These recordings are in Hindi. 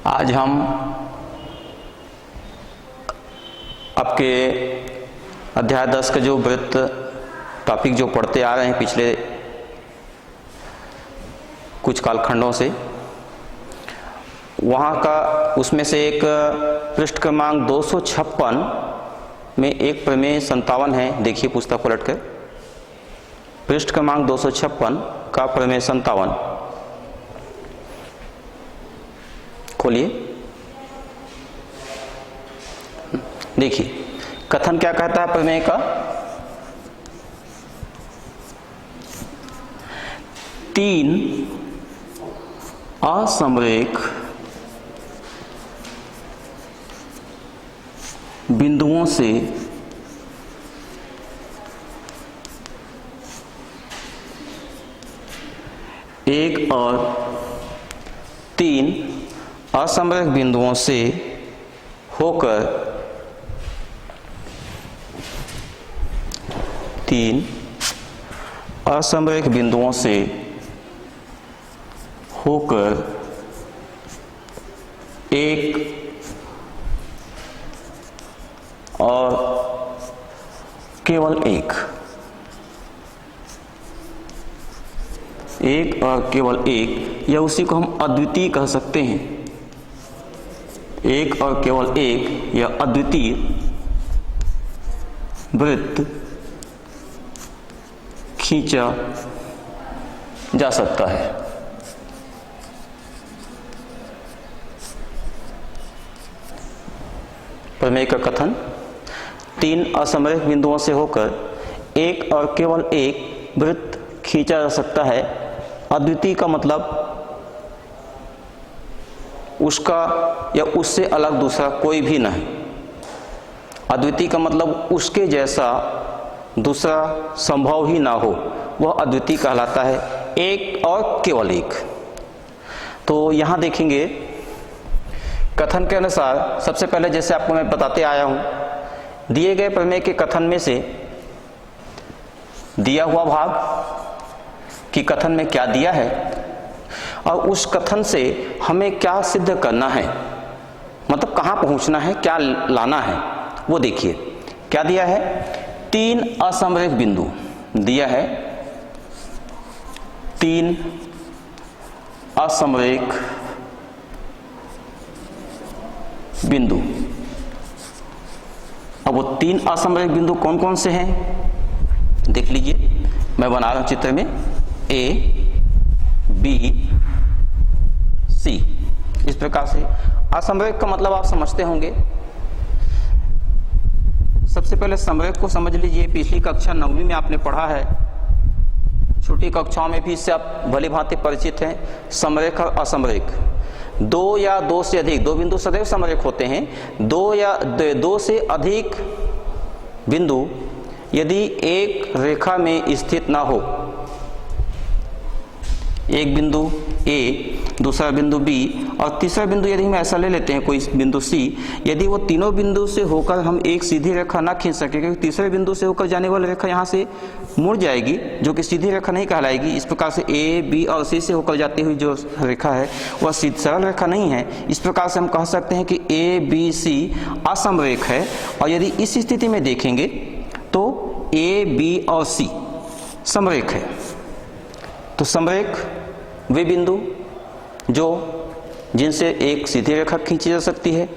आज हम आपके अध्याय 10 का जो वृत्त टॉपिक जो पढ़ते आ रहे हैं पिछले कुछ कालखंडों से, वहाँ का उसमें से एक पृष्ठ क्रमांक 256 में एक प्रमेय 57 है। देखिए पुस्तक पलटकर, पृष्ठ क्रमांक 256 का प्रमेय 57 खोलिए। देखिए कथन क्या कहता है प्रमेय का। तीन असमरेख बिंदुओं से एक और तीन असमरेख बिंदुओं से होकर तीन असमरेख बिंदुओं से होकर एक और केवल एक और केवल एक, या उसी को हम अद्वितीय कह सकते हैं। एक और केवल एक या अद्वितीय वृत्त खींचा जा सकता है। प्रमेय का कथन, तीन असमरेख बिंदुओं से होकर एक और केवल एक वृत्त खींचा जा सकता है। अद्वितीय का मतलब उसका या उससे अलग दूसरा कोई भी नहीं। अद्वितीय का मतलब उसके जैसा दूसरा संभव ही ना हो, वह अद्वितीय कहलाता है। एक और केवल एक। तो यहाँ देखेंगे कथन के अनुसार, सबसे पहले जैसे आपको मैं बताते आया हूं, दिए गए प्रमेय के कथन में से दिया हुआ भाग कि कथन में क्या दिया है और उस कथन से हमें क्या सिद्ध करना है, मतलब कहां पहुंचना है, क्या लाना है, वो देखिए। क्या दिया है? तीन असमरेख बिंदु दिया है। तीन असमरेख बिंदु। अब वो तीन असमरेख बिंदु कौन कौन से हैं देख लीजिए। मैं बना रहा हूं चित्र में ए बी सी, इस प्रकार से। असमरेख का मतलब आप समझते होंगे। सबसे पहले समरेख को समझ लीजिए। पिछली कक्षा 9वीं में आपने पढ़ा है, छोटी कक्षाओं में भी इससे आप भली भांति परिचित हैं। समरेख और असमरेख, दो या दो से अधिक, दो बिंदु सदैव समरेख होते हैं। दो से अधिक बिंदु यदि एक रेखा में स्थित ना हो, एक बिंदु ए, दूसरा बिंदु बी और तीसरा बिंदु यदि हम ऐसा ले लेते हैं कोई बिंदु सी, यदि वो तीनों बिंदु से होकर हम एक सीधी रेखा ना खींच सके, क्योंकि तीसरे बिंदु से होकर जाने वाली रेखा यहाँ से मुड़ जाएगी, जो कि सीधी रेखा नहीं कहलाएगी। इस प्रकार से ए बी और सी से होकर जाती हुई जो रेखा है वह सरल रेखा नहीं है। इस प्रकार से हम कह सकते हैं कि ए बी सी असमरेख है। और यदि इस स्थिति में देखेंगे तो ए बी और सी समरेख है। तो समरेख वे बिंदु जो जिनसे एक सीधी रेखा खींची जा सकती है।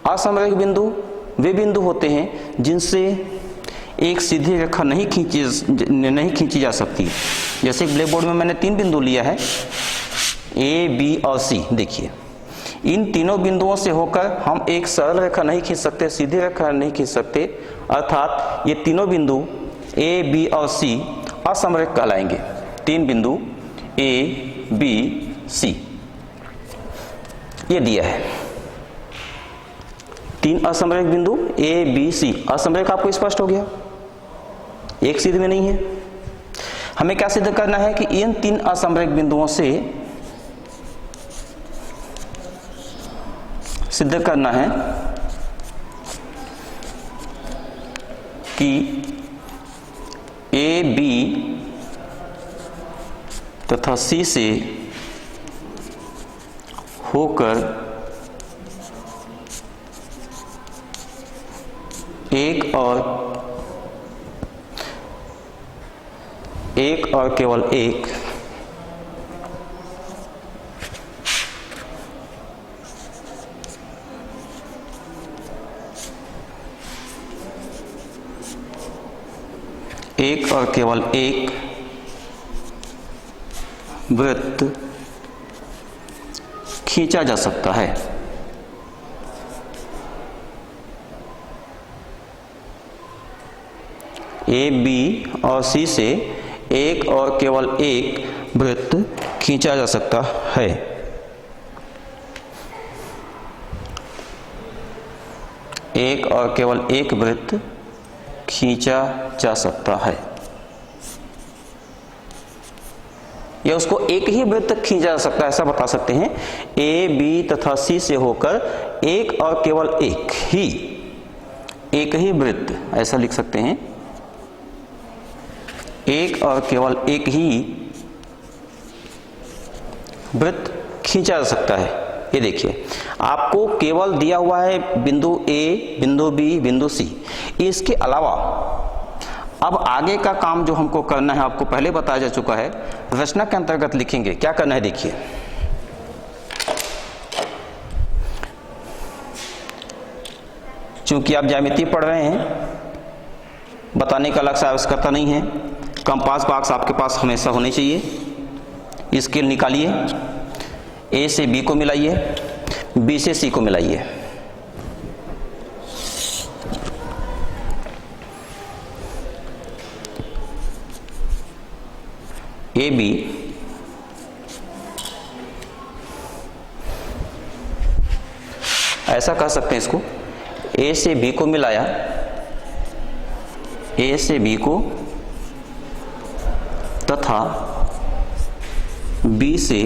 असमरेख बिंदु वे बिंदु होते हैं जिनसे एक सीधी रेखा नहीं खींची जा सकती। जैसे ब्लैक बोर्ड में मैंने तीन बिंदु लिया है, ए बी और सी। देखिए इन तीनों बिंदुओं से होकर हम एक सरल रेखा नहीं खींच सकते, सीधी रेखा नहीं खींच सकते, अर्थात ये तीनों बिंदु ए बी और सी असमरेख कहलाएंगे। तीन बिंदु ए बी सी ये दिया है। तीन असमरेख बिंदु ए बी सी। असमरेख आपको स्पष्ट हो गया, एक सीध में नहीं है। हमें क्या सिद्ध करना है कि इन तीन असमरेख बिंदुओं से सिद्ध करना है कि ए बी तथा सी से होकर एक और केवल एक और केवल एक वृत्त खींचा जा सकता है। ए, बी और सी से एक और केवल एक वृत्त खींचा जा सकता है। एक और केवल एक वृत्त खींचा जा सकता है, या उसको एक ही वृत्त खींचा जा सकता है, ऐसा बता सकते हैं। ए, बी तथा सी से होकर एक और केवल एक ही वृत्त, ऐसा लिख सकते हैं। एक और केवल एक ही वृत्त खींचा जा सकता है। ये देखिए, आपको केवल दिया हुआ है बिंदु ए, बिंदु बी, बिंदु सी। इसके अलावा अब आगे का काम जो हमको करना है, आपको पहले बताया जा चुका है, रचना के अंतर्गत लिखेंगे। क्या करना है देखिए, चूंकि आप ज्यामिति पढ़ रहे हैं, बताने का लक्ष्य आवश्यकता नहीं है। कंपास बॉक्स आपके पास हमेशा होने चाहिए। स्केल निकालिए, ए से बी को मिलाइए, बी से सी को मिलाइए। ए बी ऐसा कह सकते हैं इसको, ए से बी को मिलाया, ए से बी को तथा बी से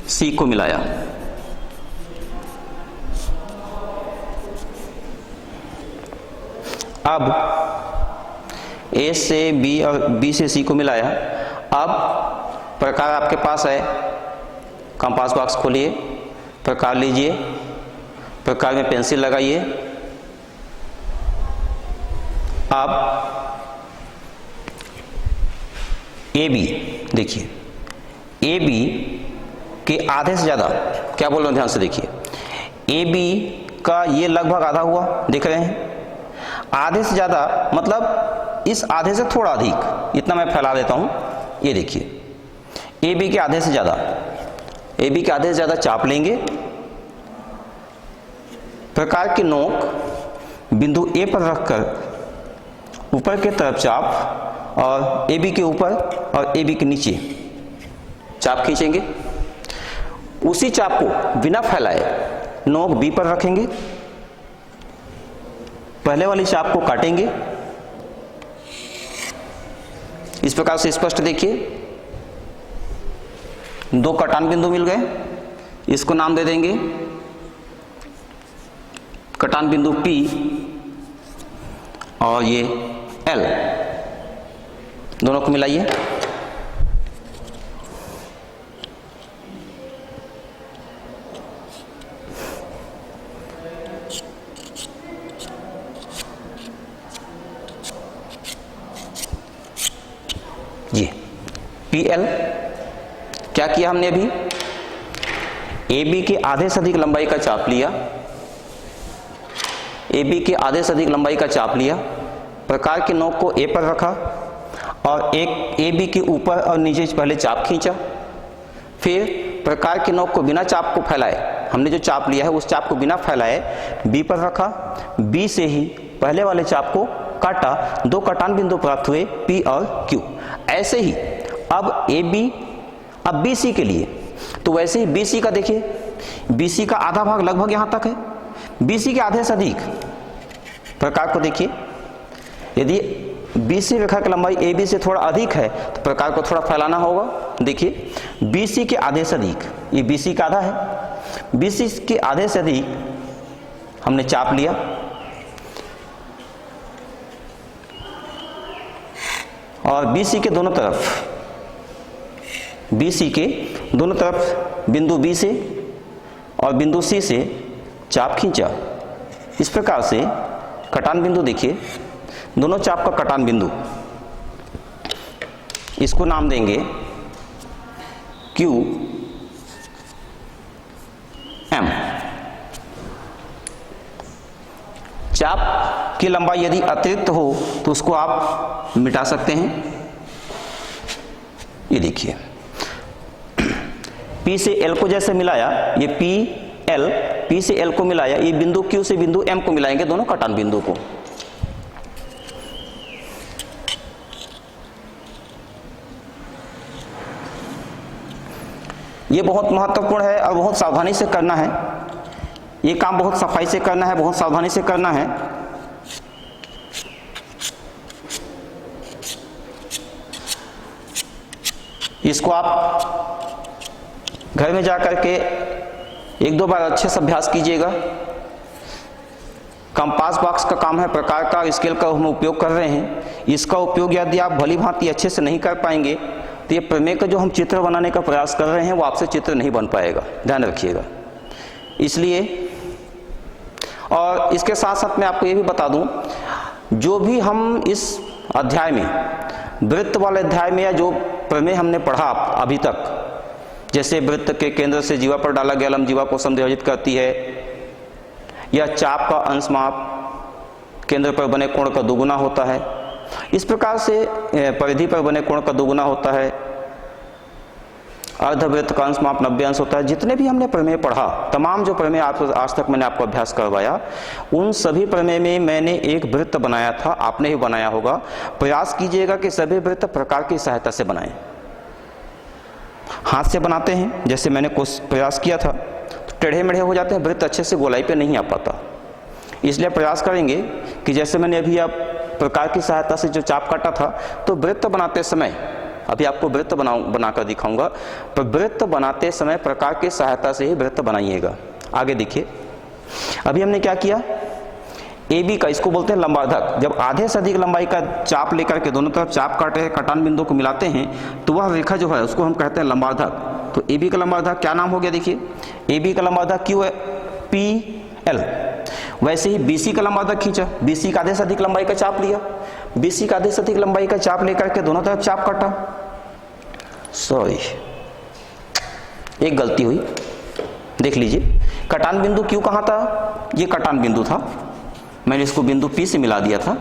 सी को मिलाया। अब ए से बी और बी से सी को मिलाया। अब प्रकार आपके पास है, कंपास बॉक्स खोलिए, प्रकार लीजिए, प्रकार में पेंसिल लगाइए। अब ए बी देखिए, ए बी के आधे से ज़्यादा, क्या बोल रहे हैं ध्यान से देखिए, ए बी का ये लगभग आधा हुआ, देख रहे हैं। आधे से ज़्यादा मतलब इस आधे से थोड़ा अधिक, इतना मैं फैला देता हूँ। ये देखिए, ए बी के आधे से ज़्यादा, ए बी के आधे से ज़्यादा चाप लेंगे। प्रकार की नोक बिंदु ए पर रखकर ऊपर के तरफ चाप, और ए बी के ऊपर और ए बी के नीचे चाप खींचेंगे। उसी चाप को बिना फैलाए नोक बी पर रखेंगे, पहले वाली चाप को काटेंगे। इस प्रकार से स्पष्ट देखिए, दो कटान बिंदु मिल गए। इसको नाम दे देंगे कटान बिंदु P और ये L, दोनों को मिलाइए। ये PL क्या किया हमने अभी, AB के आधे से अधिक लंबाई का चाप लिया, AB के आधे से अधिक लंबाई का चाप लिया, प्रकार की नोक को A पर रखा और एक AB के ऊपर और नीचे पहले चाप खींचा। फिर प्रकार की नोक को बिना चाप को फैलाए, हमने जो चाप लिया है उस चाप को बिना फैलाए B पर रखा, B से ही पहले वाले चाप को काटा, दो कटान बिंदु प्राप्त हुए P और Q। ऐसे ही अब AB, अब BC के लिए तो वैसे ही BC का देखिए, BC का आधा भाग लगभग यहां तक है, BC के आधे से अधिक प्रकार को देखिए। यदि BC रेखा की लंबाई AB से थोड़ा अधिक है तो प्रकार को थोड़ा फैलाना होगा। देखिए BC के आधे से अधिक, ये BC का आधा है, BC के आधे से अधिक हमने चाप लिया और BC के दोनों तरफ, BC के दोनों तरफ बिंदु B से और बिंदु C से चाप खींचा। इस प्रकार से कटान बिंदु देखिए, दोनों चाप का कटान बिंदु, इसको नाम देंगे क्यू एम। चाप की लंबाई यदि अतिरिक्त हो तो उसको आप मिटा सकते हैं। ये देखिए P से L को जैसे मिलाया, ये P से L को मिलाया, ये बिंदु Q से बिंदु M को मिलाएंगे, दोनों कटान बिंदु को। ये बहुत महत्वपूर्ण है और बहुत सावधानी से करना है। ये काम बहुत सफाई से करना है, बहुत सावधानी से करना है। इसको आप घर में जाकर के एक दो बार अच्छे से अभ्यास कीजिएगा। कंपास बॉक्स का काम है, प्रकार का स्केल का हम उपयोग कर रहे हैं। इसका उपयोग यदि आप भली भांति अच्छे से नहीं कर पाएंगे तो ये प्रमेय का जो हम चित्र बनाने का प्रयास कर रहे हैं वो आपसे चित्र नहीं बन पाएगा, ध्यान रखिएगा। इसलिए और इसके साथ साथ मैं आपको ये भी बता दूं, जो भी हम इस अध्याय में, वृत्त वाले अध्याय में, या जो प्रमेय हमने पढ़ा अभी तक, जैसे वृत्त के केंद्र से जीवा पर डाला गया लंब जीवा को समद्विभाजित करती है, या चाप का अंश माप केंद्र पर बने कोण का दोगुना होता है, इस प्रकार से परिधि पर बने कोण का दोगुना होता है, अर्धवृत्त का अंश माप 90 अंश होता है। जितने भी हमने प्रमेय पढ़ा, तमाम जो प्रमेय आज तक मैंने आपको अभ्यास करवाया, उन सभी प्रमेय में मैंने एक वृत्त बनाया था, आपने ही बनाया होगा। प्रयास कीजिएगा कि सभी वृत्त प्रकार की सहायता से बनाएं। हाथ से बनाते हैं, जैसे मैंने कुछ प्रयास किया था, तो टेढ़े मेढ़े हो जाते हैं, वृत्त अच्छे से गोलाई पे नहीं आ पाता। इसलिए प्रयास करेंगे कि जैसे मैंने अभी आप प्रकार की सहायता से जो चाप काटा था, तो वृत्त बनाते समय, अभी आपको वृत्त बनाकर दिखाऊंगा, पर वृत्त बनाते समय प्रकार की सहायता से ही वृत्त बनाइएगा। आगे देखिए, अभी हमने क्या किया, ए बी का, इसको बोलते हैं लंबार्धक। जब आधे से अधिक लंबाई का चाप लेकर के दोनों तरफ चाप काटे हैं, कटान बिंदु को मिलाते हैं, तो वह रेखा जो है उसको हम कहते हैं लंबार्धक। तो ए बी का लंबार्धक क्या नाम हो गया, देखिए ए बी का लंबार्धक क्यू है, पी एल। वैसे ही बीसी का लंबार्धक खींचा, बीसी का आधे से अधिक लंबाई का चाप लिया, बीसी का आधे से अधिक लंबाई का चाप लेकर के दोनों तरफ चाप काटा। सॉरी, एक गलती हुई, देख लीजिए। कटान बिंदु क्यू कहाँ था, ये कटान बिंदु था, मैंने इसको बिंदु पी से मिला दिया था।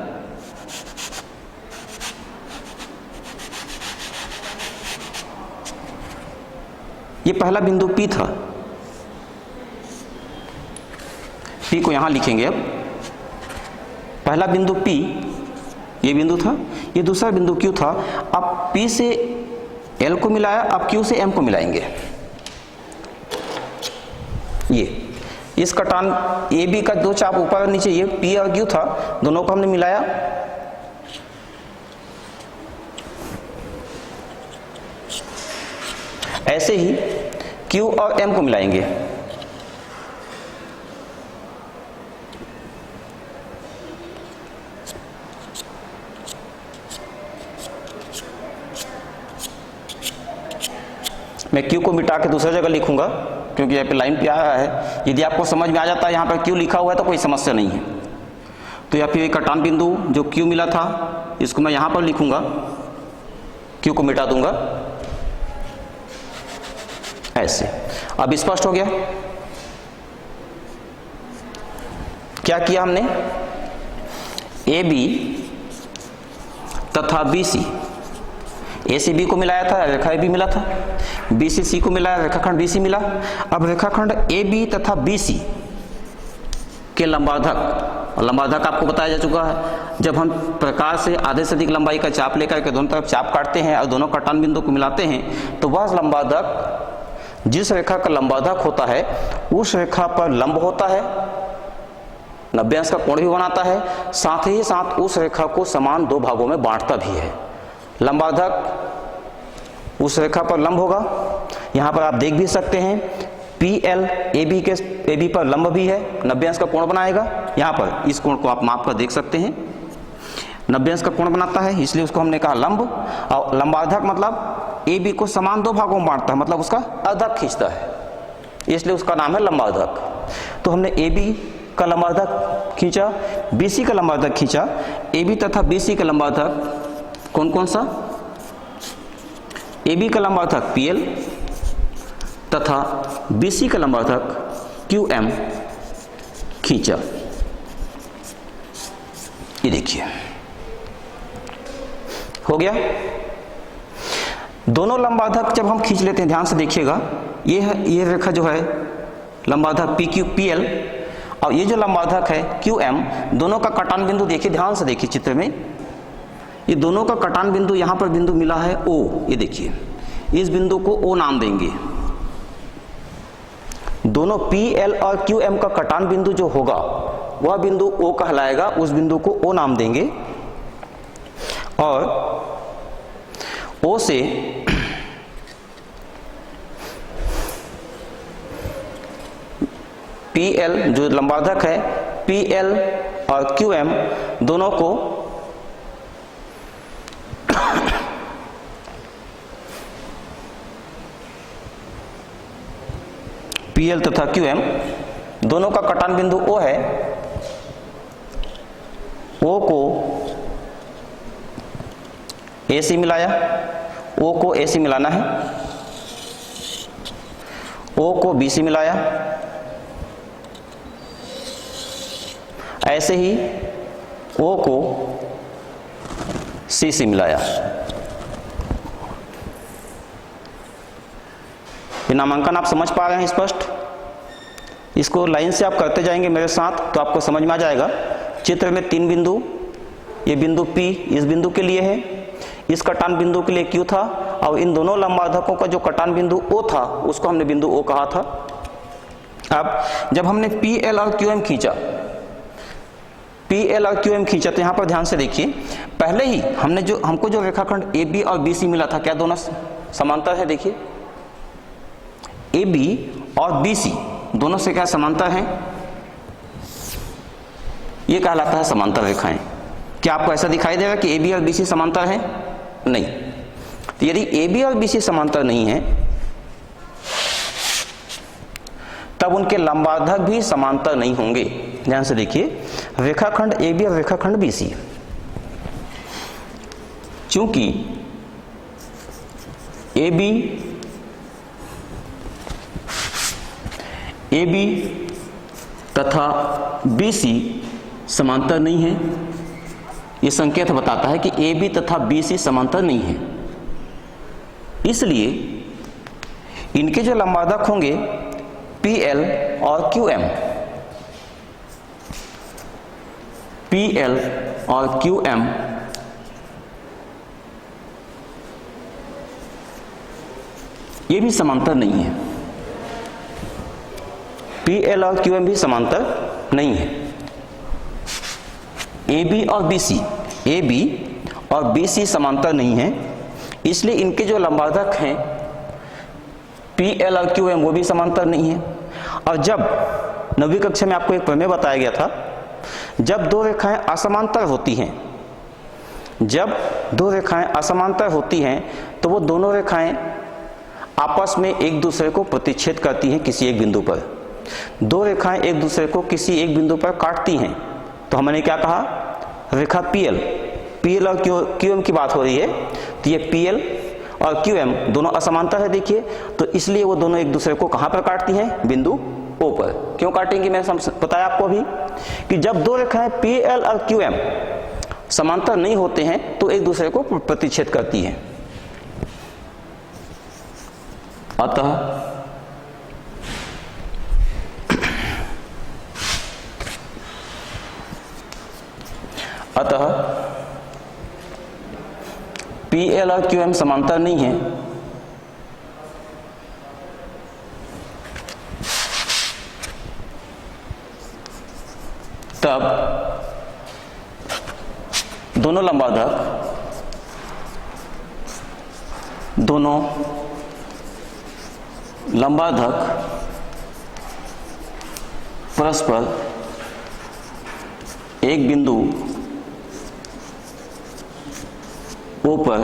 ये पहला बिंदु पी था, पी को यहां लिखेंगे। अब पहला बिंदु पी, ये बिंदु था, ये दूसरा बिंदु क्यू था। अब पी से एल को मिलाया, अब क्यू से एम को मिलाएंगे। ये इस कटान ए बी का दो चाप ऊपर और नीचे, ये पी और क्यू था, दोनों को हमने मिलाया। ऐसे ही क्यू और एम को मिलाएंगे। मैं क्यू को मिटा के दूसरी जगह लिखूंगा, क्योंकि यहाँ पे लाइन पे आया है। यदि आपको समझ में आ जाता है यहाँ पर क्यू लिखा हुआ है तो कोई समस्या नहीं है। तो यहाँ पे कटान बिंदु जो क्यू मिला था, इसको मैं यहाँ पर लिखूंगा, क्यू को मिटा दूंगा ऐसे। अब स्पष्ट हो गया क्या किया हमने, ए बी तथा बी सी, ए से बी को मिलाया था, रेखा ए बी मिला था, बी से सी को मिलाया, रेखाखंड बी सी मिला। अब रेखाखंड ए बी तथा बी सी के लंबार्धक, और लंबार्धक आपको बताया जा चुका है, जब हम प्रकार से आधे से अधिक लंबाई का चाप लेकर के दोनों तरफ चाप काटते हैं और दोनों कटान बिंदु को मिलाते हैं, तो वह लंबार्धक जिस रेखा का लंबार्धक होता है उस रेखा पर लंब होता है, 90 अंश का कोण भी बनाता है, साथ ही साथ उस रेखा को समान दो भागों में बांटता भी है। लंबार्धक उस रेखा पर लंब होगा। यहां पर आप देख भी सकते हैं पी एल ए बी पर लंब भी है, 90 अंश का कोण बनाएगा। यहां पर इस कोण को आप माप कर देख सकते हैं, 90 अंश का कोण बनाता है, इसलिए उसको हमने कहा लंब। और लंबार्धक मतलब ए बी को समान दो भागों में बांटता है, मतलब उसका अर्धक खींचता है, इसलिए उसका नाम है लंबार्धक। तो हमने ए बी का लंबार्धक खींचा, BC का लंबार्धक खींचा, AB तथा BC का लंबार्धक कौन कौन सा, AB का लंबार्धक PL तथा BC का लंबार्धक QM खींचा। ये देखिए हो गया। दोनों लंबार्धक जब हम खींच लेते हैं, ध्यान से देखिएगा, ये है, ये रेखा जो है लंबार्धक PL और ये जो लंबार्धक है QM, दोनों का कटान बिंदु देखिए, ध्यान से देखिए चित्र में, ये दोनों का कटान बिंदु यहां पर बिंदु मिला है O। ये देखिए, इस बिंदु को O नाम देंगे। दोनों PL और QM का कटान बिंदु जो होगा वह बिंदु O कहलाएगा, उस बिंदु को O नाम देंगे। और O से PL जो लंबार्धक है, PL और QM दोनों को PL तथा QM दोनों का कटान बिंदु O है। O को A से मिलाया, O को A से मिलाना है, O को B से मिलाया, ऐसे ही O को C से मिलाया। ये नामांकन आप समझ पा रहे हैं स्पष्ट? इसको लाइन से आप करते जाएंगे मेरे साथ तो आपको समझ में आ जाएगा। चित्र में 3 बिंदु, ये बिंदु P इस बिंदु के लिए है, इस कटान बिंदु के लिए Q था, और इन दोनों लंबार्धकों का जो कटान बिंदु O था उसको हमने बिंदु O कहा था। अब जब हमने PL और QM खींचा, PL और QM खींचा, तो यहाँ पर ध्यान से देखिए, पहले ही हमको जो रेखाखंड AB और BC मिला था, क्या दोनों समांतर है? देखिए AB और BC दोनों से क्या समांतर हैं? ये कहलाता है समांतर रेखाएं। क्या आपको ऐसा दिखाई देगा कि AB और BC समांतर हैं? नहीं। तो यदि AB और BC समांतर नहीं है तब उनके लंबार्धक भी समांतर नहीं होंगे। ध्यान से देखिए, रेखाखंड AB और रेखाखंड BC, चूंकि AB तथा BC समांतर नहीं है, ये संकेत बताता है कि AB तथा BC समांतर नहीं है। इसलिए इनके जो लंबार्धक होंगे PL और QM, PL और QM ये भी समांतर नहीं है। PL और QM भी समांतर नहीं है। AB और BC समांतर नहीं है, इसलिए इनके जो लंबार्धक हैं PL और QM वो भी समांतर नहीं है। और जब 9वीं कक्षा में आपको एक प्रमेय बताया गया था, जब दो रेखाएं असमांतर होती हैं, जब दो रेखाएं असमांतर होती हैं तो वो दोनों रेखाएं आपस में एक दूसरे को प्रतिच्छेद करती हैं किसी एक बिंदु पर। दो रेखाएं एक दूसरे को किसी एक बिंदु पर काटती हैं, तो हमने क्या कहा? रेखा PL और QM की बात हो रही है, तो ये PL और QM दोनों असमांतर है देखिए, तो इसलिए वो दोनों एक दूसरे को कहां पर काटती हैं? बिंदु O पर। क्यों काटेंगी? मैंने बताया आपको अभी कि जब दो रेखाएं PL और QM समांतर नहीं होते हैं तो एक दूसरे को प्रतिच्छेद करती हैं। अतः PL और QM समांतर नहीं है, तब दोनों लंबार्धक परस्पर एक बिंदु O पर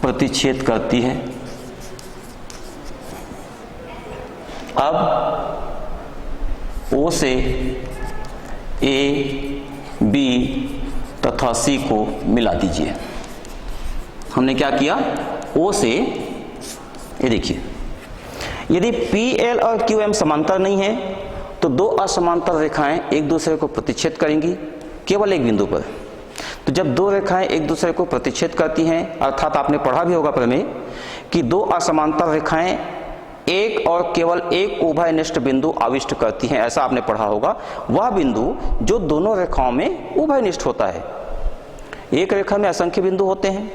प्रतिच्छेद करती है। अब O से A, B तथा C को मिला दीजिए। हमने क्या किया, O से, ये देखिए, यदि PL और QM समांतर नहीं है तो दो असमांतर रेखाएं एक दूसरे को प्रतिच्छेद करेंगी केवल एक बिंदु पर। तो जब दो रेखाएं एक दूसरे को प्रतिच्छेद करती हैं, अर्थात आपने पढ़ा भी होगा प्रमेय कि दो असमांतर रेखाएं एक और केवल एक उभयनिष्ठ बिंदु आविष्ट करती हैं, ऐसा आपने पढ़ा होगा। वह बिंदु जो दोनों रेखाओं में उभयनिष्ठ होता है। एक रेखा में असंख्य बिंदु होते हैं,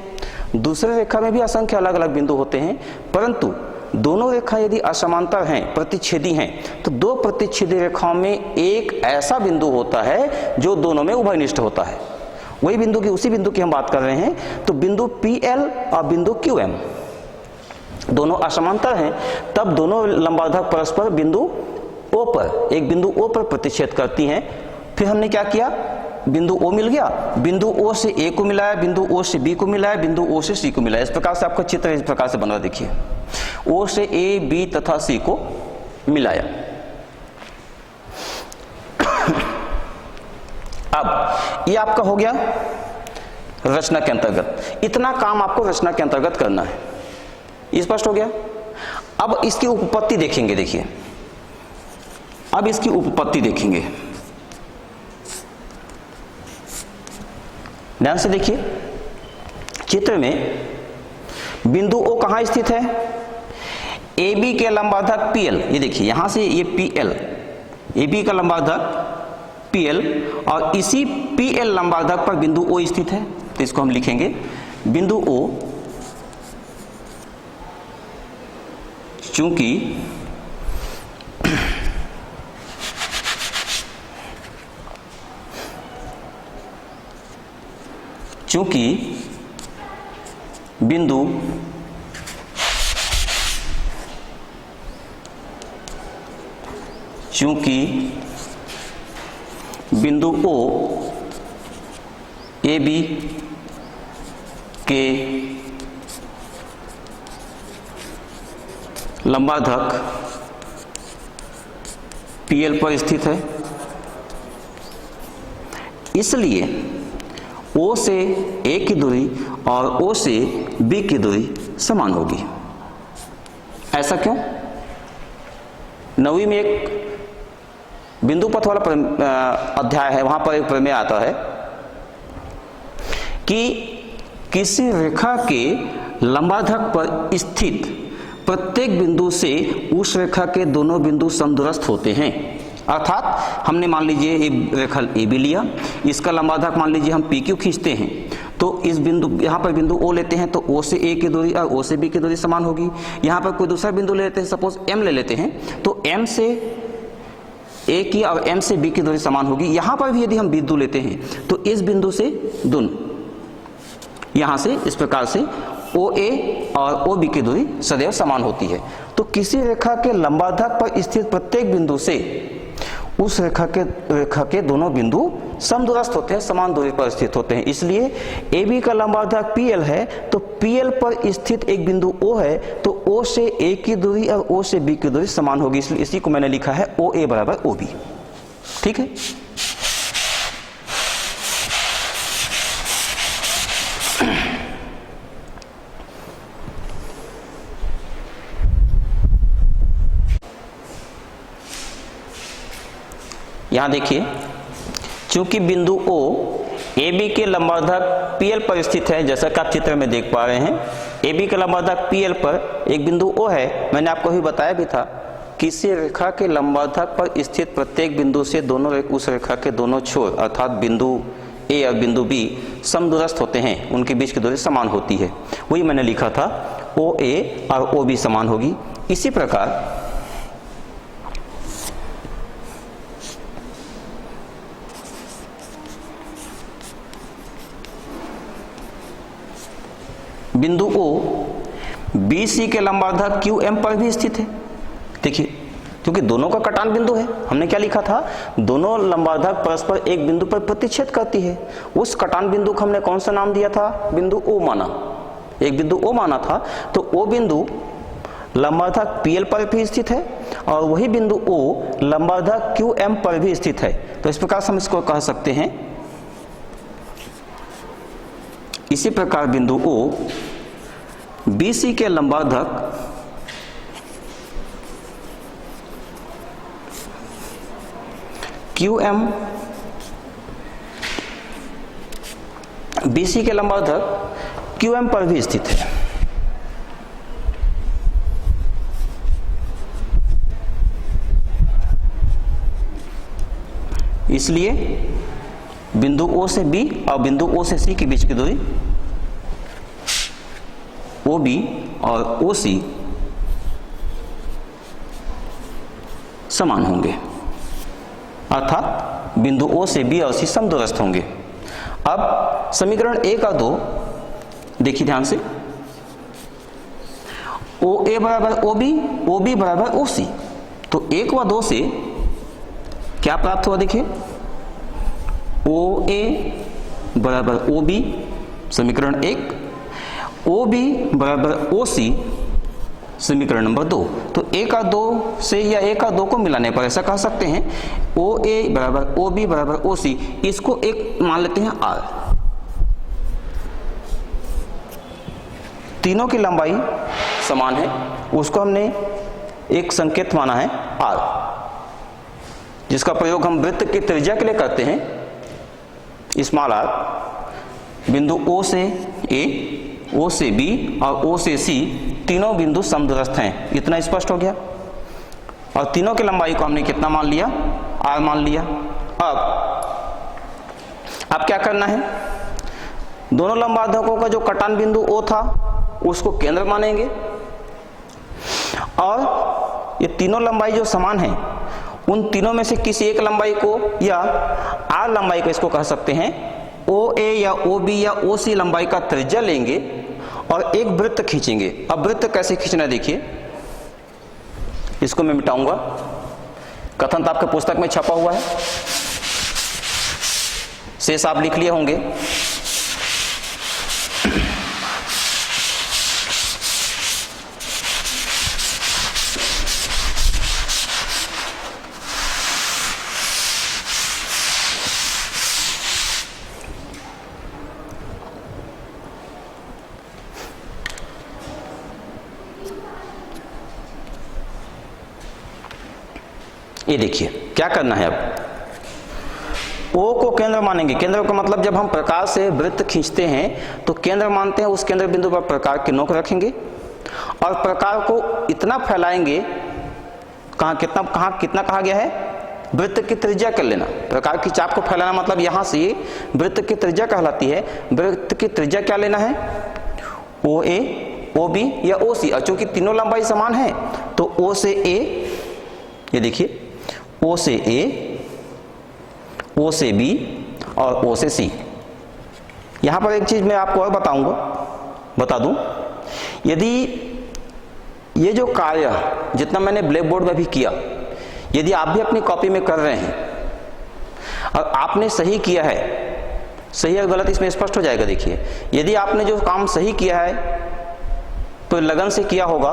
दूसरे रेखा में भी असंख्य अलग अलग बिंदु होते हैं, परंतु दोनों रेखा यदि असमांतर हैं, प्रतिच्छेदी हैं, तो दो प्रतिच्छेदी रेखाओं में एक ऐसा बिंदु होता है जो दोनों में उभयनिष्ठ होता है। वही बिंदु की, उसी बिंदु की हम बात कर रहे हैं। तो बिंदु PL और बिंदु QM दोनों असमांतर हैं, तब दोनों लंबार्धक परस्पर बिंदु O पर, एक बिंदु O पर प्रतिच्छेद करती हैं। फिर हमने क्या किया, बिंदु O मिल गया, बिंदु O से A को मिलाया, बिंदु O से B को मिलाया, बिंदु O से C को मिलाया। इस प्रकार से आपका चित्र इस प्रकार से बन रहा है, देखिए, O से A, B तथा C को मिलाया। अब ये आपका हो गया रचना के अंतर्गत। इतना काम आपको रचना के अंतर्गत करना है, स्पष्ट हो गया। अब इसकी उपपत्ति देखेंगे, देखिए, अब इसकी उपपत्ति देखेंगे, ध्यान से देखिए। चित्र में बिंदु O कहां स्थित है, AB के लंबार्धक PL, ये देखिए यहां से ये PL, AB का लंबार्धक PL और इसी PL लंबार्धक पर बिंदु O स्थित है। तो इसको हम लिखेंगे बिंदु O चूंकि बिंदु O AB के लंबार्धक PL पर स्थित है, इसलिए O से A की दूरी और O से B की दूरी समान होगी। ऐसा क्यों? नवीं में एक बिंदु पथ वाला अध्याय है, वहां पर एक प्रमेय आता है कि किसी रेखा के लंबार्धक पर स्थित प्रत्येक बिंदु से उस रेखा के दोनों बिंदु समदूरस्थ होते हैं। अर्थात हमने मान लीजिए ये रेखा AB लिया, इसका लंबार्धक मान लीजिए हम PQ खींचते हैं, तो इस बिंदु, यहाँ पर बिंदु O लेते हैं तो O से A की दूरी और O से B की दूरी समान होगी। यहाँ पर कोई दूसरा बिंदु ले लेते हैं, सपोज M ले लेते हैं, तो M से A की और M से B की दूरी समान होगी। यहाँ पर भी यदि हम बिंदु लेते हैं तो इस बिंदु से दोनों, यहाँ से इस प्रकार से OA और OB की दूरी सदैव समान होती है। तो किसी रेखा के लंबार्धक पर स्थित प्रत्येक बिंदु से उस रेखा के दोनों बिंदु समदूरस्थ होते हैं, समान दूरी पर स्थित होते हैं। इसलिए AB का लंबार्धक PL है, तो PL पर स्थित एक बिंदु O है, तो O से A की दूरी और O से B की दूरी समान होगी। इसलिए इसी को मैंने लिखा है OA बराबर OB। ठीक है, यहां देखिए, चूंकि बिंदु O AB के लंबार्धक PL पर स्थित है, जैसा कि आप चित्र में देख पा रहे हैं, AB के लंबार्धक PL पर एक बिंदु O है। मैंने आपको भी बताया भी था, किसी रेखा के लंबार्धक पर स्थित प्रत्येक बिंदु से उस रेखा के दोनों छोर अर्थात बिंदु A और बिंदु B समदूरस्थ होते हैं, उनके बीच की दूरी समान होती है। वही मैंने लिखा था, OA और OB समान होगी। इसी प्रकार बिंदु O BC के लंबार्धक QM पर भी स्थित है। देखिए, क्योंकि दोनों का कटान बिंदु है, हमने क्या लिखा था, दोनों लंबार्धक परस्पर एक बिंदु पर प्रतिच्छेद करती है। उस कटान बिंदु को हमने कौन सा नाम दिया था, बिंदु O माना, एक बिंदु O माना था। तो O बिंदु लंबार्धक PL पर भी स्थित है और वही बिंदु O लंबार्धक QM पर भी स्थित है। तो इस प्रकार से हम इसको कह सकते हैं, इसी प्रकार बिंदु O BC के लंबार्धक QM, BC के लंबार्धक QM पर भी स्थित है। इसलिए बिंदु O से B और बिंदु O से C के बीच की दूरी OB और OC समान होंगे, अर्थात बिंदु O से B और C समदूरस्थ होंगे। अब समीकरण 1 और 2 देखिए ध्यान से, OA बराबर OB, OB बराबर OC। तो 1 व 2 से क्या प्राप्त हुआ, देखिए OA बराबर OB समीकरण 1, OB बराबर OC समीकरण नंबर 2। तो 1 और 2 से या 1 और 2 को मिलाने पर ऐसा कह सकते हैं OA बराबर OB बराबर OC, इसको एक मान लेते हैं R। तीनों की लंबाई समान है, उसको हमने एक संकेत माना है R, जिसका प्रयोग हम वृत्त की त्रिज्या के लिए करते हैं स्मॉल r। बिंदु O से A, O से B और O से C तीनों बिंदु समदूरस्थ हैं, इतना स्पष्ट हो गया। और तीनों की लंबाई को हमने कितना मान लिया, R मान लिया। अब क्या करना है, दोनों लंबार्धकों का जो कटान बिंदु O था उसको केंद्र मानेंगे, और ये तीनों लंबाई जो समान है उन तीनों में से किसी एक लंबाई को या R लंबाई को इसको कह सकते हैं OA या OB या OC लंबाई का त्रिज्या लेंगे और एक वृत्त खींचेंगे। अब वृत्त कैसे खींचना देखिए, इसको मैं मिटाऊंगा, कथन तो आपके पुस्तक में छपा हुआ है, शेष आप लिख लिए होंगे। ये देखिए क्या करना है, अब O को केंद्र मानेंगे। केंद्र का मतलब जब हम प्रकार से वृत्त खींचते हैं तो केंद्र मानते हैं, उस केंद्र बिंदु पर प्रकार की नोक रखेंगे और प्रकार को इतना फैलाएंगे, कितना कहा गया है, वृत्त की त्रिज्या कर लेना। प्रकार की चाप को फैलाना मतलब यहां से वृत्त की त्रिज्या कहलाती है। वृत्त की त्रिज्या क्या लेना है, OA, OB या OC। और चूंकि तीनों लंबाई समान है तो O से A, ये देखिए O से A, O से B और O से C। यहां पर एक चीज मैं आपको और बता दूं, यदि ये जो कार्य जितना मैंने ब्लैक बोर्ड में भी किया, यदि आप भी अपनी कॉपी में कर रहे हैं और आपने सही किया है, सही और गलत इसमें स्पष्ट हो जाएगा। देखिए यदि आपने जो काम सही किया है तो लगन से किया होगा,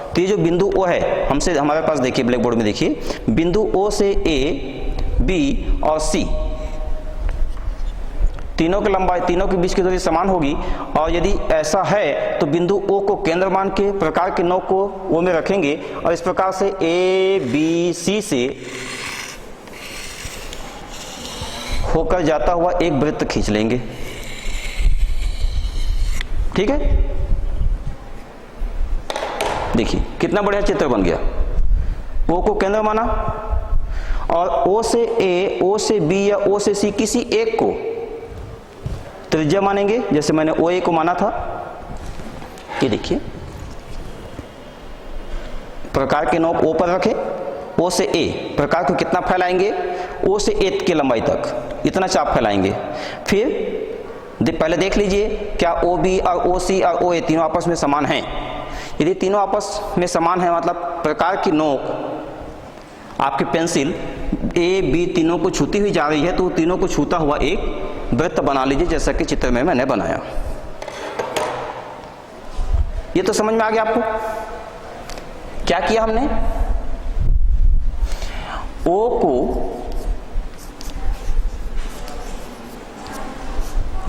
तो ये जो बिंदु O है हमारे पास, देखिए ब्लैक बोर्ड में देखिए, बिंदु O से A, B और C तीनों की लंबाई, तीनों के बीच की दूरी समान होगी। और यदि ऐसा है तो बिंदु O को केंद्र मान के प्रकार के नोक को O में रखेंगे और इस प्रकार से A, B, C से होकर जाता हुआ एक वृत्त खींच लेंगे। ठीक है, देखिए कितना बढ़िया चित्र बन गया। O को केंद्र माना और O से A, O से B या O से C किसी एक को त्रिज्या मानेंगे, जैसे मैंने OA को माना था। ये देखिए प्रकार के नोक O पर रखे, O से A प्रकार को कितना फैलाएंगे, O से A की लंबाई तक इतना चाप फैलाएंगे। फिर पहले देख लीजिए क्या OB और OC और OA तीनों आपस में समान हैं। यदि तीनों आपस में समान है मतलब प्रकार की नोक आपकी पेंसिल A, B तीनों को छूती हुई जा रही है, तो तीनों को छूता हुआ एक वृत्त बना लीजिए, जैसा कि चित्र में मैंने बनाया। ये तो समझ में आ गया आपको क्या किया हमने। ओ को,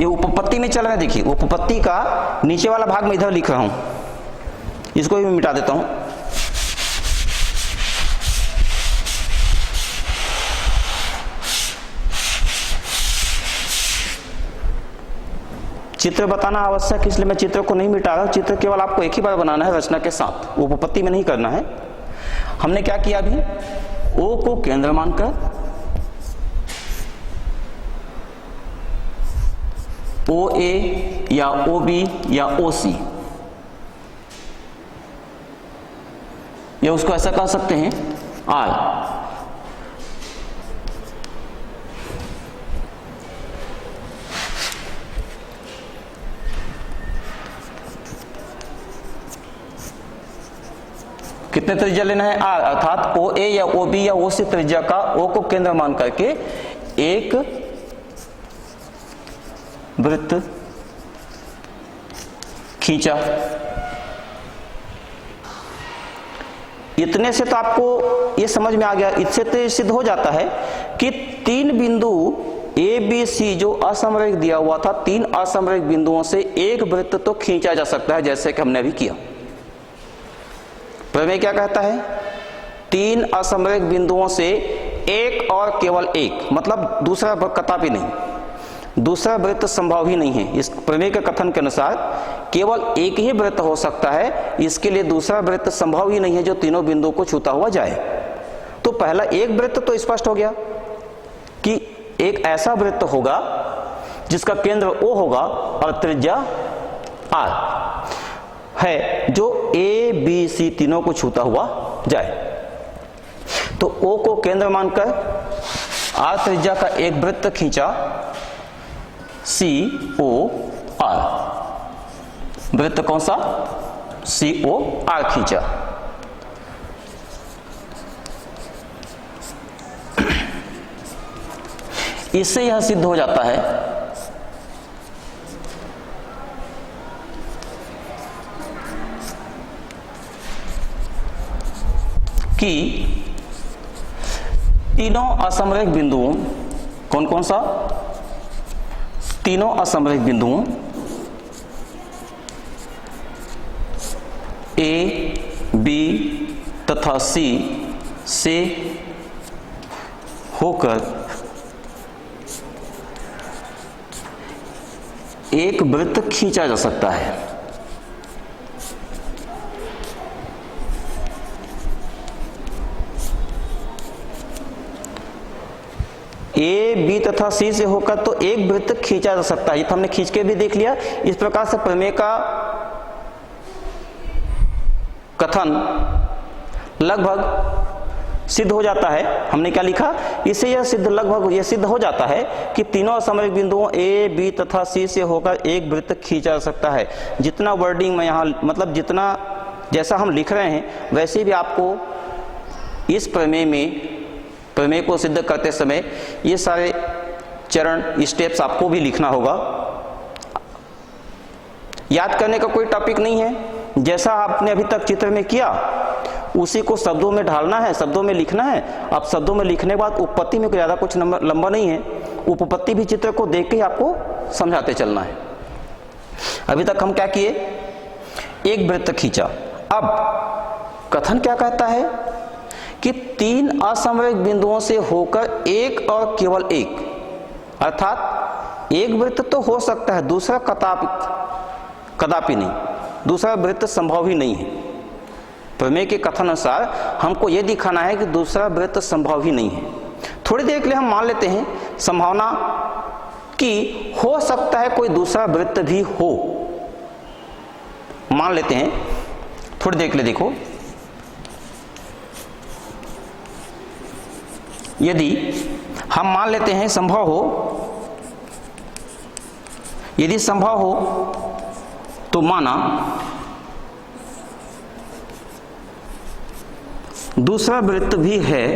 ये उपपत्ति में चल रहा है, देखिए उपपत्ति का नीचे वाला भाग मैं इधर लिख रहा हूं, इसको भी मिटा देता हूं। चित्र बताना आवश्यक, इसलिए मैं चित्र को नहीं मिटा रहा हूं। चित्र केवल आपको एक ही बार बनाना है रचना के साथ, उपपत्ति में नहीं करना है। हमने क्या किया अभी, ओ को केंद्र मानकर ओ ए या ओ बी या ओ सी, या उसको ऐसा कह सकते हैं आर, कितने त्रिज्या लेना है आर, अर्थात ओ ए या ओ बी या ओ सी त्रिज्या का ओ को केंद्र मान करके एक वृत्त खींचा। इतने से तो आपको ये समझ में आ गया, इससे तो ये सिद्ध हो जाता है कि तीन बिंदु ए बी सी जो असमरेख दिया हुआ था, तीन असमरेख बिंदुओं से एक वृत्त तो खींचा जा सकता है, जैसे कि हमने अभी किया। प्रमेय क्या कहता है, तीन असमरेख बिंदुओं से एक और केवल एक, मतलब दूसरा कदापि नहीं, दूसरा वृत्त संभव ही नहीं है। इस प्रमेय के कथन के अनुसार केवल एक ही वृत्त हो सकता है, इसके लिए दूसरा वृत्त संभव ही नहीं है जो तीनों बिंदुओं को छूता हुआ जाए। तो पहला एक वृत्त तो स्पष्ट हो गया कि एक ऐसा वृत्त होगा जिसका केंद्र O होगा और त्रिज्या R है, जो ए बी सी तीनों को छूता हुआ जाए। तो O को केंद्र मानकर R त्रिज्या का एक वृत्त खींचा, सी ओ आर, वृत्त कौन सा, सी ओ आर खींचा। इससे यह सिद्ध हो जाता है कि तीनों असमरेख बिंदुओं, कौन कौन सा, तीनों असमरेख बिंदुओं ए बी तथा सी से होकर एक वृत्त खींचा जा सकता है। ए बी तथा सी से होकर तो एक वृत्त खींचा जा सकता है, ये तो हमने खींच के भी देख लिया। इस प्रकार से प्रमेय का कथन लगभग सिद्ध हो जाता है। हमने क्या लिखा, इससे यह सिद्ध, लगभग यह सिद्ध हो जाता है कि तीनों असमरेख बिंदुओं ए बी तथा सी से होकर एक वृत्त खींचा जा सकता है। जितना वर्डिंग में यहाँ, मतलब जितना जैसा हम लिख रहे हैं वैसे भी आपको इस प्रमेय में, प्रमेय को सिद्ध करते समय ये सारे चरण, स्टेप्स आपको भी लिखना होगा। याद करने का कोई टॉपिक नहीं है, जैसा आपने अभी तक चित्र में किया उसी को शब्दों में ढालना है, शब्दों में लिखना है। अब शब्दों में लिखने के बाद उपपत्ति में ज़्यादा कुछ लंबा नहीं है, उपपत्ति भी चित्र को देख के ही आपको समझाते चलना है। अभी तक हम क्या किए, एक वृत्त खींचा। अब कथन क्या कहता है कि तीन असमरेख बिंदुओं से होकर एक और केवल एक, अर्थात एक वृत्त तो हो सकता है, दूसरा कदापि नहीं, दूसरा वृत्त संभव ही नहीं है। प्रमेय के कथन अनुसार हमको यह दिखाना है कि दूसरा वृत्त संभव ही नहीं है। थोड़ी देर के लिए हम मान लेते हैं संभावना कि हो सकता है कोई दूसरा वृत्त भी हो, मान लेते हैं थोड़ी देर के लिए। देखो, यदि हम मान लेते हैं संभव हो, यदि संभव हो तो माना दूसरा वृत्त भी है,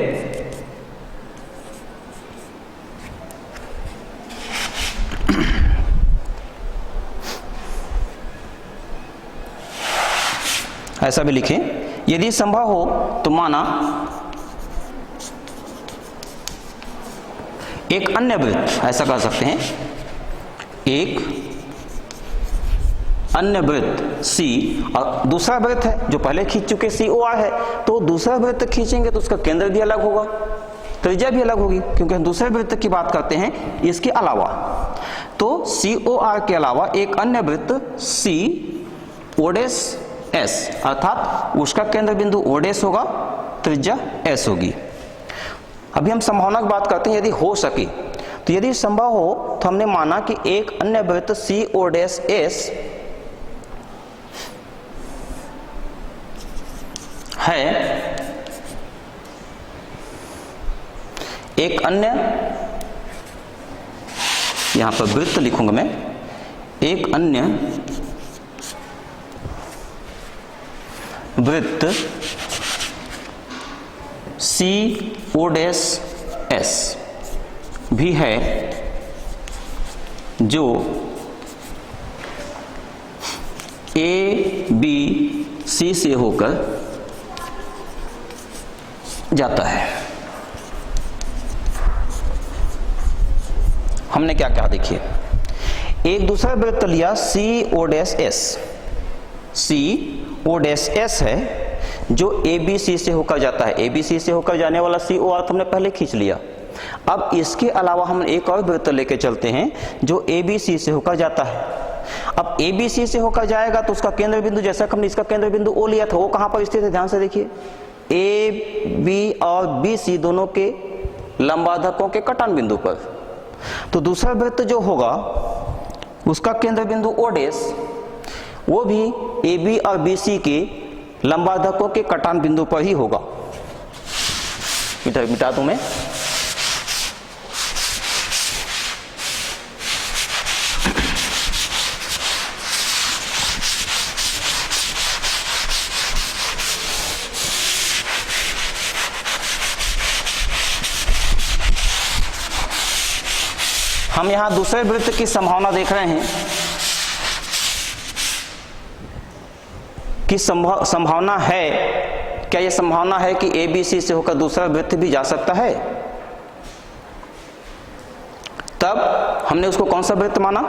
ऐसा भी लिखें, यदि संभव हो तो माना एक अन्य वृत्त, ऐसा कह सकते हैं, एक अन्य वृत्त C और दूसरा वृत्त है जो पहले खींच चुके COR है, तो दूसरा वृत्त खींचेंगे तो उसका केंद्र भी अलग होगा, त्रिज्या भी अलग होगी, क्योंकि हम दूसरे वृत्त की बात करते हैं इसके अलावा। तो COR के अलावा एक अन्य वृत्त CO'S अर्थात उसका केंद्र बिंदु O' होगा, त्रिज्या S होगी। अभी हम संभावना की बात करते हैं, यदि हो सके तो, यदि संभव हो तो हमने माना कि एक अन्य वृत्त CO'S है, एक अन्य, यहां पर वृत्त लिखूंगा मैं, एक अन्य वृत्त CO'S भी है जो ABC से होकर जाता है। हमने क्या कहा, देखिए, एक दूसरा वृत्त लिया CO'S है जो ABC से होकर जाता है। ABC से होकर जाने वाला COR तो हमने पहले खींच लिया। अब इसके अलावा हम एक और वृत्त लेके चलते हैं जो ABC से होकर जाता है। अब ABC से होकर जाएगा तो उसका केंद्र बिंदु, जैसा कि हमने इसका केंद्र बिंदु O लिया था, वो कहां पर स्थित है, ध्यान से देखिए, AB और BC दोनों के लंबाधकों के कटान बिंदु पर। तो दूसरा वृत्त जो होगा उसका केंद्र बिंदु O' वो भी AB और BC के लंबाधकों के कटान बिंदु पर ही होगा। मिटा दूं मैं, हम यहां दूसरे वृत्त की संभावना देख रहे हैं कि संभावना है, क्या यह संभावना है कि ABC से होकर दूसरा वृत्त भी जा सकता है? तब हमने उसको कौन सा वृत्त माना,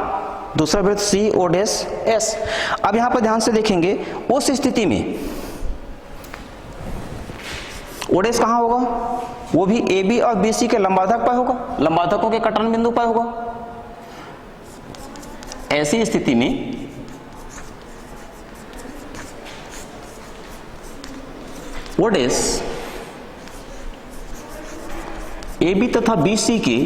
दूसरा वृत्त CO'S। अब यहां पर ध्यान से देखेंगे, उस स्थिति में O'S कहां होगा, वो भी AB और BC के लंबाधक पर होगा, लंबाधकों के कटान बिंदु पर होगा। ऐसी स्थिति में O'S AB तथा BC के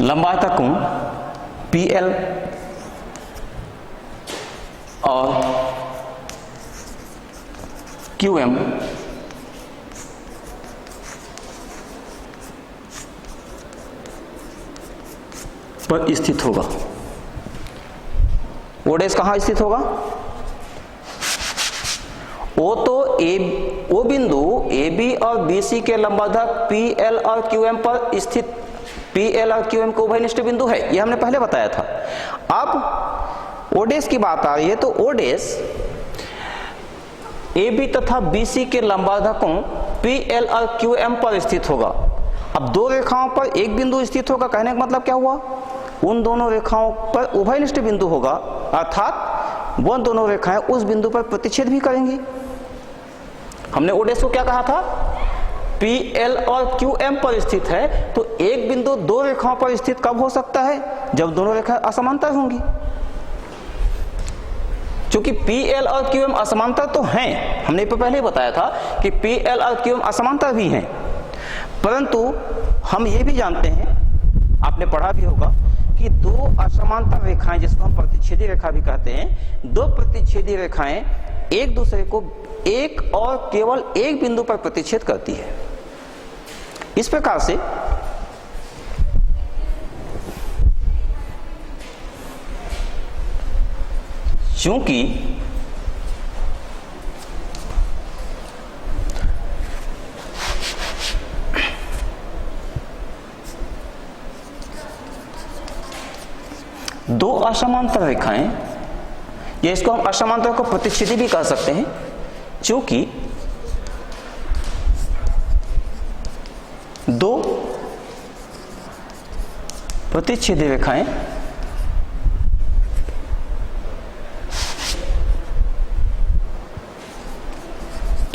लंबाधकों PL और QM पर स्थित होगा। O'S कहां स्थित होगा, वो बिंदु AB और BC के लंबाधक PL और QM पर स्थित, PL और QM को उभयनिष्ठ बिंदु है, यह हमने पहले बताया था। अब O'S की बात आ रही है, तो O'S AB तथा BC के लंबाधकों PL और QM पर स्थित होगा। अब दो रेखाओं पर एक बिंदु स्थित होगा, कहने का मतलब क्या हुआ, उन दोनों रेखाओं पर उभयनिष्ठ बिंदु होगा, अर्थात वो दोनों रेखाएं उस बिंदु पर प्रतिच्छेद भी करेंगी। हमने O'S को क्या कहा था, PL और QM पर स्थित है, तो एक बिंदु दो रेखाओं पर स्थित कब हो सकता है, जब दोनों रेखाएं असमांतर होंगी। क्योंकि PL और QM असमांतर तो हैं, हमने पहले ही बताया था कि PL और QM असमांतर भी हैं, परंतु हम ये भी जानते हैं, आपने पढ़ा भी होगा, कि दो असमांतर रेखाएं, जिसको हम प्रतिच्छेदी रेखा भी कहते हैं, दो प्रतिच्छेदी रेखाएं एक दूसरे को एक और केवल एक बिंदु पर प्रतिच्छेद करती है। इस प्रकार से चूंकि दो असमांतर रेखाएं या इसको हम असमांतर को प्रतिच्छेदी भी कह सकते हैं, क्योंकि दो प्रतिच्छेदी रेखाएं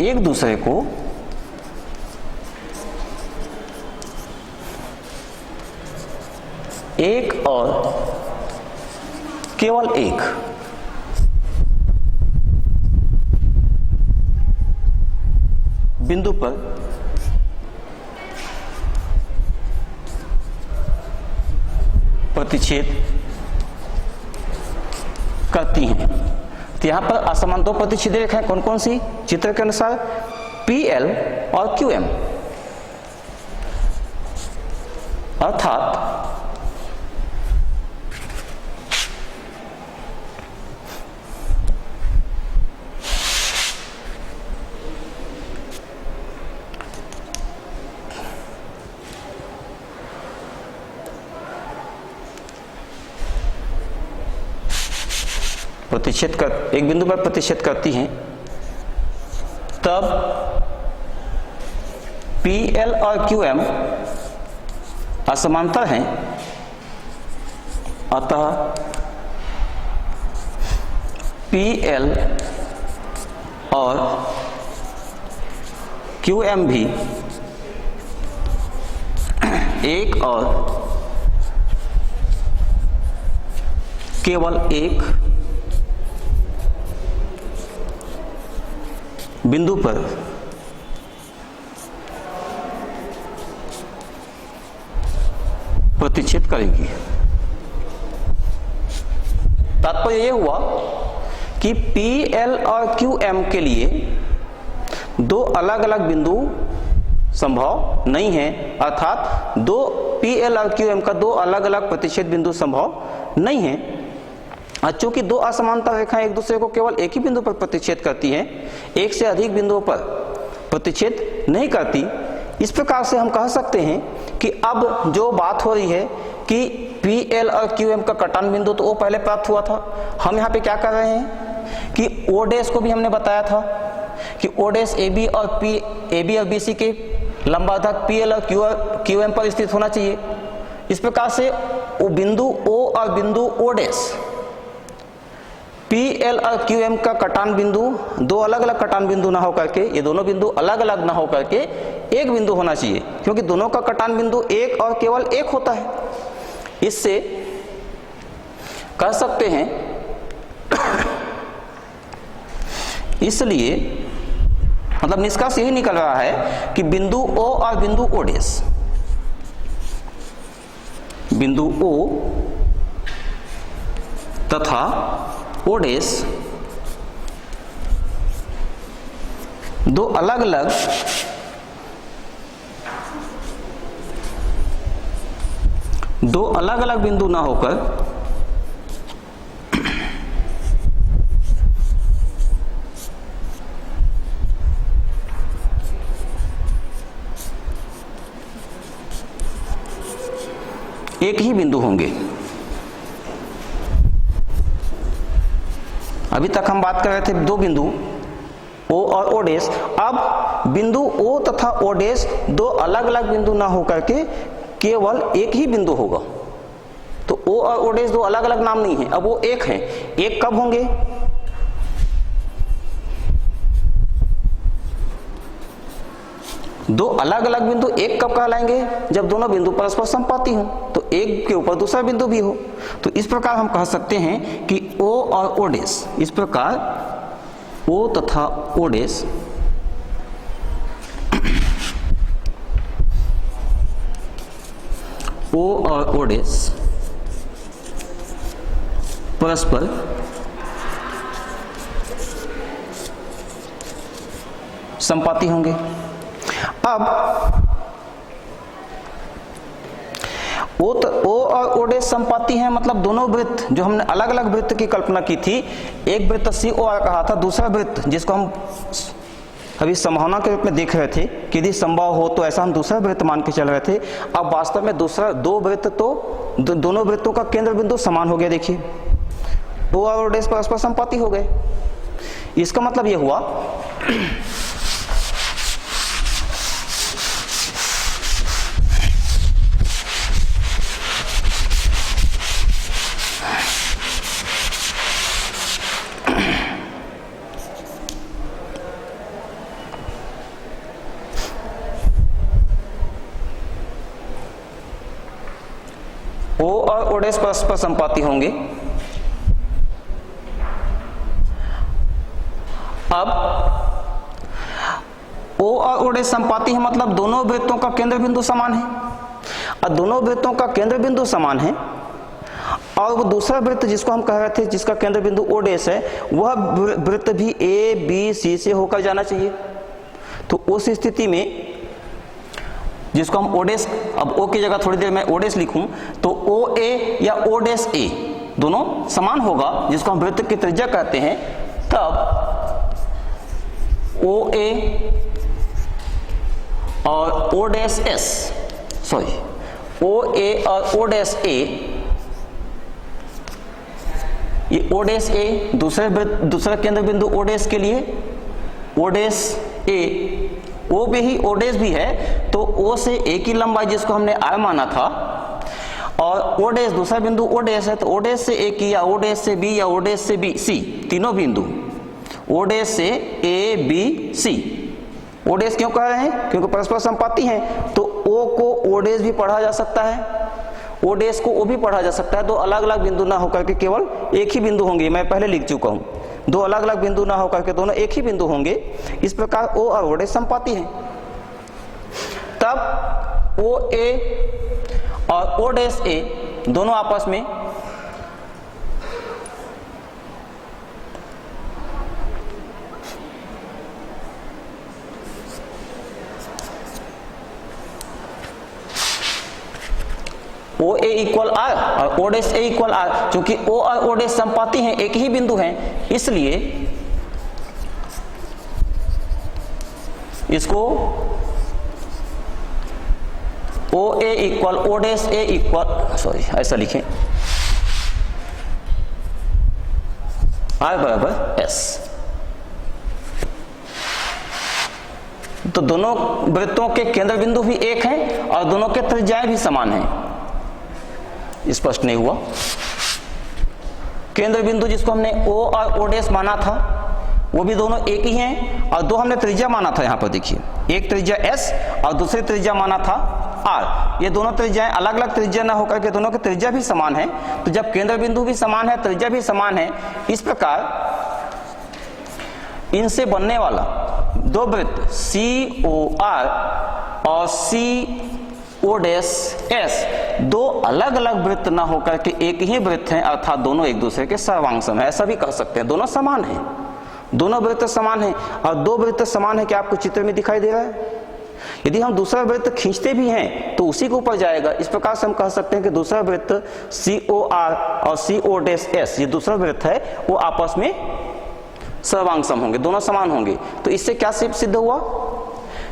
एक दूसरे को एक और केवल एक बिंदु पर प्रतिच्छेद करती हैं। तो यहां पर असमान दो प्रतिच्छेदी रेखाएं कौन कौन सी? चित्र के अनुसार PL और QM, अर्थात प्रतिच्छेद कर एक बिंदु पर प्रतिच्छेद करती हैं, तब PL और QM असमांतर हैं, अतः PL और QM भी एक और केवल एक बिंदु पर प्रतिच्छेद करेगी। तात्पर्य यह हुआ कि PL और QM के लिए दो अलग अलग बिंदु संभव नहीं है, अर्थात दो PL और QM का दो अलग अलग प्रतिच्छेद बिंदु संभव नहीं है। चूंकि दो असमांतर रेखाएं एक दूसरे को केवल एक ही बिंदु पर प्रतिच्छेद करती हैं, एक से अधिक बिंदुओं पर प्रतिच्छेद नहीं करती, इस प्रकार से हम कह सकते हैं कि अब जो बात हो रही है कि PL और QM का कटान बिंदु तो वो पहले प्राप्त हुआ था, हम यहाँ पे क्या कर रहे हैं कि O' को भी हमने बताया था कि O' AB और BC के लंबाधार PL और QM पर स्थित होना चाहिए। इस प्रकार से वो बिंदु O और बिंदु O' PL और QM का कटान बिंदु दो अलग अलग कटान बिंदु ना होकर के, ये दोनों बिंदु अलग अलग ना होकर के एक बिंदु होना चाहिए, क्योंकि दोनों का कटान बिंदु एक और केवल एक होता है। इससे कह सकते हैं, इसलिए मतलब निष्कर्ष यही निकल रहा है कि बिंदु O और बिंदु O', बिंदु O तथा O' दो अलग अलग बिंदु ना होकर एक ही बिंदु होंगे। अभी तक हम बात कर रहे थे दो बिंदु O और O', अब बिंदु O तथा O' दो अलग अलग बिंदु ना होकर के केवल एक ही बिंदु होगा। तो O और O' दो अलग अलग नाम नहीं है, अब वो एक हैं। एक कब होंगे? दो अलग अलग बिंदु एक कब कहलाएंगे? जब दोनों बिंदु परस्पर समपाती हो, तो एक के ऊपर दूसरा बिंदु भी हो। तो इस प्रकार हम कह सकते हैं कि O और O', इस प्रकार O तथा O' O और O' परस्पर समपाती होंगे। अब O और O' समपाती हैं, मतलब दोनों वृत्त, जो हमने अलग अलग वृत्त की कल्पना की थी, एक वृत्त COR कहा था, दूसरा वृत्त जिसको हम अभी संभावना के रूप में देख रहे थे कि यदि संभव हो तो ऐसा हम दूसरा वृत्त मान के चल रहे थे। अब वास्तव में दूसरा दो वृत्त, तो दोनों वृत्तों का केंद्र बिंदु समान हो गया। देखिए ओ और डैश परस्पर संपाती हो गए। इसका मतलब ये हुआ ओ और ओ डैश परस्पर संपाती होंगे। अब ओ और ओ डैश संपाती है मतलब दोनों वृत्तों का केंद्र बिंदु समान है, और दोनों वृत्तों का केंद्र बिंदु समान है और वो दूसरा वृत्त जिसको हम कह रहे थे जिसका केंद्र बिंदु ओ डैश है, वह वृत्त भी ए बी सी से होकर जाना चाहिए। तो उस स्थिति में जिसको हम ओ डैश, अब ओ की जगह थोड़ी देर में ओ डैश लिखूं तो ओ ए या ओ डैश ए दोनों समान होगा, जिसको हम वृत्त की त्रिज्या कहते हैं। तब ओ ए और ओ डैश एस, सॉरी ओ ए और ओ डैश ए, ये ओ डैश ए दूसरा केंद्र बिंदु ओ डैश के लिए ओ डैश ए, ओ भी ही ओ डैश भी है तो ओ से ए की लंबाई जिसको हमने आर माना था, और ओ डैश दूसरा बिंदु ओ डैश है तो ओ डैश से ए की या ओ डैश से बी या ओ डैश से बी सी, तीनों बिंदु ओ डैश से A B C. O dash क्यों कह रहे हैं? क्योंकि परस्पर संपाती हैं, तो ओ को ओ डैश भी पढ़ा जा सकता है, ओ डैश को ओ भी पढ़ा जा सकता है। दो अलग अलग बिंदु ना होकर के केवल एक ही बिंदु होंगे, मैं पहले लिख चुका हूं, दो अलग अलग बिंदु ना होकर के दोनों एक ही बिंदु होंगे। इस प्रकार ओ और ओ डैश संपाती हैं। तब ओ ए और ओ डैश ए दोनों आपस में ओ ए इक्वल आर और O dash A equal R, क्योंकि ओ और ओ डैश संपाती हैं, एक ही बिंदु हैं, इसलिए इसको ओ ए equal O dash A equal, sorry ऐसा लिखें, आर बराबर एस। तो दोनों वृत्तों के केंद्र बिंदु भी एक हैं और दोनों के त्रिज्याएं भी समान हैं। स्पष्ट नहीं हुआ? केंद्र बिंदु जिसको हमने ओ और ओ डैश माना था वो भी दोनों एक ही हैं, और दो हमने त्रिज्या माना था, यहां पर देखिए एक त्रिज्या एस और दूसरी त्रिज्या माना था आर। ये दोनों त्रिज्याएं अलग अलग त्रिज्या ना होकर के दोनों की त्रिज्या भी समान है। तो जब केंद्र बिंदु भी समान है, त्रिज्या भी समान है, इस प्रकार इनसे बनने वाला दो वृत्त सी ओ आर और सी ओ डैश एस दो अलग अलग वृत्त ना होकर के एक ही वृत्त हैं, अर्थात दोनों एक दूसरे के सर्वांगसम है, ऐसा भी कह सकते हैं। दोनों समान हैं, दोनों वृत्त समान हैं, और दो वृत्त समान है क्या आपको चित्र में दिखाई दे रहा है? यदि हम दूसरा वृत्त खींचते भी हैं तो उसी के ऊपर जाएगा। इस प्रकार से हम कह सकते हैं कि दूसरा वृत्त सी ओ आर और सी ओ डैश एस, ये दूसरा वृत्त है, वो आपस में सर्वांगसम होंगे, दोनों समान होंगे। तो इससे क्या सिद्ध हुआ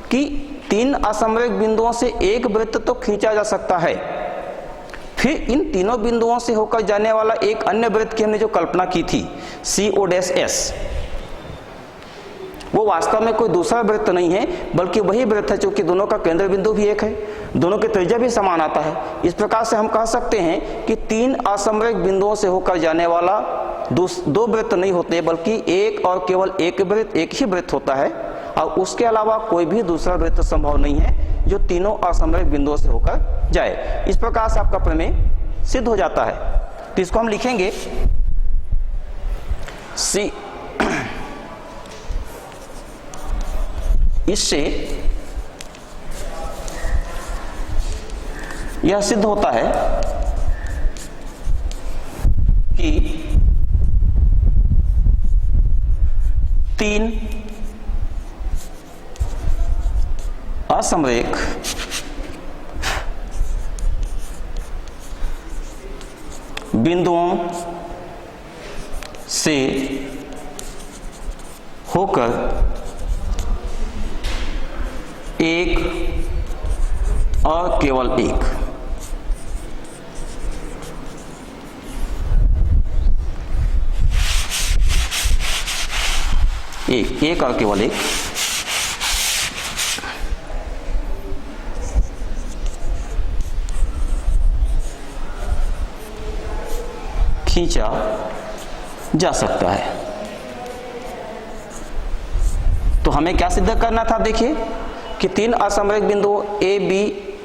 कि तीन असमरेख बिंदुओं से एक वृत्त तो खींचा जा सकता है, फिर इन तीनों बिंदुओं से होकर जाने वाला एक अन्य वृत्त की हमने जो कल्पना की थी सी ओ डैश एस, वो वास्तव में कोई दूसरा वृत्त नहीं है बल्कि वही वृत्त है, क्योंकि दोनों का केंद्र बिंदु भी एक है, दोनों की त्रिज्या भी समान आता है। इस प्रकार से हम कह सकते हैं कि तीन असमरेख बिंदुओं से होकर जाने वाला दो वृत्त नहीं होते, बल्कि एक और केवल एक ही वृत्त होता है, और उसके अलावा कोई भी दूसरा वृत्त संभव नहीं है जो तीनों असमरेख बिंदुओं से होकर जाए। इस प्रकार से आपका प्रमेय सिद्ध हो जाता है। तो इसको हम लिखेंगे सी, इससे यह सिद्ध होता है कि तीन असमरेख बिंदुओं से होकर एक और केवल एक एक और केवल एक खींचा जा सकता है। तो हमें क्या सिद्ध करना था, देखिए कि तीन असममित बिंदुओं ए, बी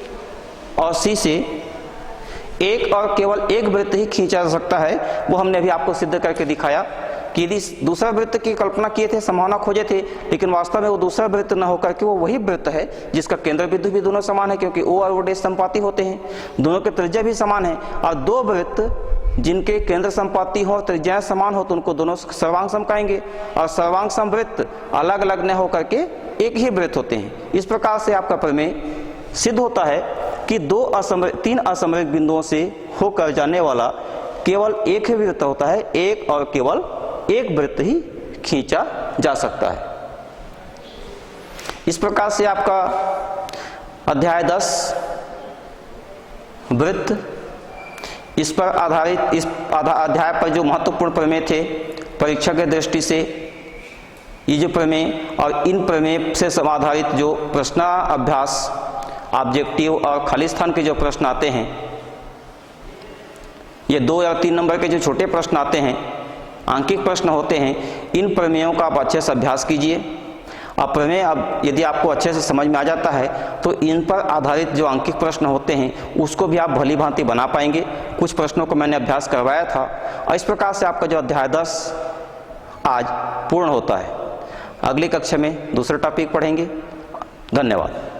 और सी से एक और केवल एक वृत्त ही खींचा जा सकता है। वो हमने अभी आपको सिद्ध करके दिखाया कि यदि दूसरा वृत्त की कल्पना किए थे, संभावना खोजे थे, लेकिन वास्तव में वो दूसरा वृत्त न होकर के वो वही वृत्त है जिसका केंद्र बिंदु भी दोनों समान है, क्योंकि ओ और ओ डैश संपाती होते हैं, दोनों के त्रिज्या भी समान है। और दो वृत्त जिनके केंद्र संपाती हो और त्रिज्याएं समान हो तो उनको दोनों सर्वांग सम कहेंगे, और सर्वांग सम वृत्त अलग अलग न होकर के एक ही वृत्त होते हैं। इस प्रकार से आपका प्रमेय सिद्ध होता है कि तीन असममित बिंदुओं से होकर जाने वाला केवल एक ही वृत्त होता है, एक और केवल एक वृत्त ही खींचा जा सकता है। इस प्रकार से आपका अध्याय 10 वृत्त, इस पर आधारित इस अध्याय पर जो महत्वपूर्ण प्रमेय थे परीक्षा की दृष्टि से, ये जो प्रमेय और इन प्रमेय से समाधारित जो प्रश्न अभ्यास, ऑब्जेक्टिव और खाली स्थान के जो प्रश्न आते हैं, ये 2 या 3 नंबर के जो छोटे प्रश्न आते हैं, आंकिक प्रश्न होते हैं, इन प्रमेयों का आप अच्छे से अभ्यास कीजिए। अब प्रमेय अब यदि आपको अच्छे से समझ में आ जाता है तो इन पर आधारित जो आंकिक प्रश्न होते हैं उसको भी आप भली भांति बना पाएंगे। कुछ प्रश्नों को मैंने अभ्यास करवाया था और इस प्रकार से आपका जो अध्याय 10 आज पूर्ण होता है। अगली कक्षा में दूसरा टॉपिक पढ़ेंगे। धन्यवाद।